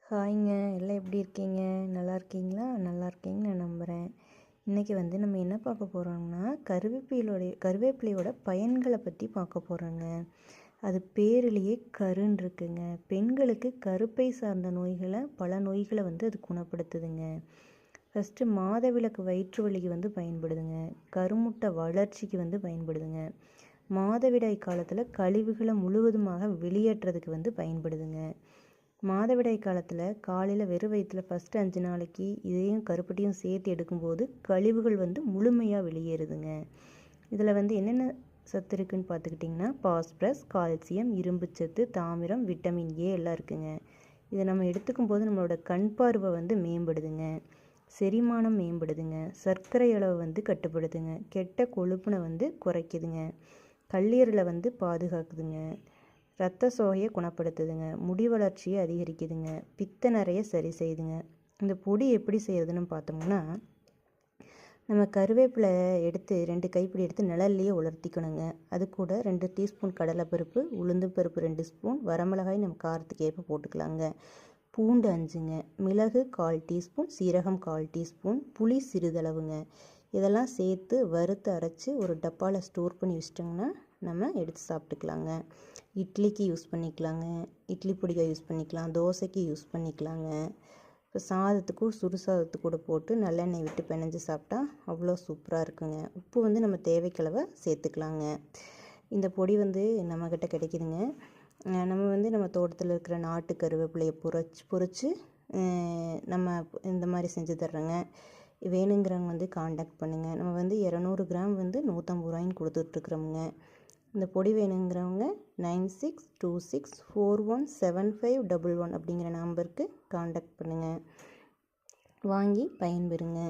ஹாய்ங்க, எல்லாம் எப்படி இருக்கீங்க? நல்லா இருக்கீங்களா? நல்லா இருக்கீங்கன்னு நான் நம்புகிறேன். இன்றைக்கி நம்ம என்ன பார்க்க போகிறோம்னா, கருவேப்பிலையோட பயன்களை பற்றி பார்க்க போகிறோங்க. அது பேரிலேயே கருன்னு இருக்குங்க. பெண்களுக்கு கருப்பை சார்ந்த பல நோய்களை அது குணப்படுத்துதுங்க. ஃபஸ்ட்டு மாதவிலக்கு வயிற்று வலிக்கு பயன்படுதுங்க. கருமுட்டை வளர்ச்சிக்கு பயன்படுதுங்க. மாதவிடாய் காலத்தில் கழிவுகளை முழுவதுமாக வெளியேற்றதுக்கு பயன்படுதுங்க. மாதவிடாய் காலத்தில் காலையில் வெறும் வயிற்றில் ஃபஸ்ட்டு 5 நாளைக்கு இதையும் கருப்பட்டியும் சேர்த்து எடுக்கும்போது கழிவுகள் முழுமையாக வெளியேறுதுங்க. இதில் என்னென்ன சத்து இருக்குதுன்னு பார்த்துக்கிட்டிங்கன்னா, பாஸ்பரஸ், கால்சியம், இரும்புச்சத்து, தாமிரம், விட்டமின் ஏ எல்லாம் இருக்குங்க. இதை நம்ம எடுத்துக்கும் போது நம்மளோட கண் பார்வை மேம்படுதுங்க. செரிமானம் மேம்படுதுங்க. சர்க்கரை அளவு கட்டுப்படுதுங்க. கெட்ட கொழுப்பினை குறைக்குதுங்க. கல்லீரலை பாதுகாக்குதுங்க. இரத்த சோகையை குணப்படுத்துதுங்க. முடி வளர்ச்சியை அதிகரிக்குதுங்க. பித்த நிறைய சரி செய்யுதுங்க. இந்த பொடி எப்படி செய்கிறதுன்னு பார்த்தோம்னா, நம்ம கருவேப்பிலை எடுத்து 2 கைப்பிடி எடுத்து நிழல்லையே உலர்த்திக்கணுங்க. அது கூட 2 டீஸ்பூன் கடலைப்பருப்பு, உளுந்து பருப்பு 2 ஸ்பூன், வரமிளகாய் நம்ம காரத்துக்கு ஏற்ப போட்டுக்கலாங்க. பூண்டு 5ங்க, மிளகு 1/4 டீஸ்பூன், சீரகம் 1/4 டீஸ்பூன், புளி சிறிதளவுங்க. இதெல்லாம் சேர்த்து வறுத்து அரைச்சி ஒரு டப்பாவில் ஸ்டோர் பண்ணி வச்சிட்டோம்னா நம்ம எடுத்து சாப்பிட்டுக்கலாங்க. இட்லிக்கு யூஸ் பண்ணிக்கலாங்க. இட்லி பொடிக்காய் யூஸ் பண்ணிக்கலாம். தோசைக்கு யூஸ் பண்ணிக்கலாங்க. இப்போ சாதத்துக்கும் சுடு சாதத்துக்கு கூட போட்டு நல்லெண்ணெய் விட்டு பிணைஞ்சு சாப்பிட்டா அவ்வளோ சூப்பராக இருக்குங்க. உப்பு நம்ம தேவைக்களவு சேர்த்துக்கலாங்க. இந்த பொடி நம்மக்கிட்ட கிடைக்குதுங்க. நம்ம தோட்டத்தில் இருக்கிற நாட்டு கருவேப்பிலையை பொறிச்சு நம்ம இந்த மாதிரி செஞ்சு தர்றோங்க. வேணுங்கிறவங்க காண்டாக்ட் பண்ணுங்கள். நம்ம 200 கிராம் 150 ரூபாய்ன்னு கொடுத்துட்ருக்குறோமுங்க. இந்த பொடி வேணுங்கிறவங்க 9626417511 அப்படிங்கிற நம்பருக்கு காண்டாக்ட் பண்ணுங்கள். வாங்கி பயன்பெறுங்க.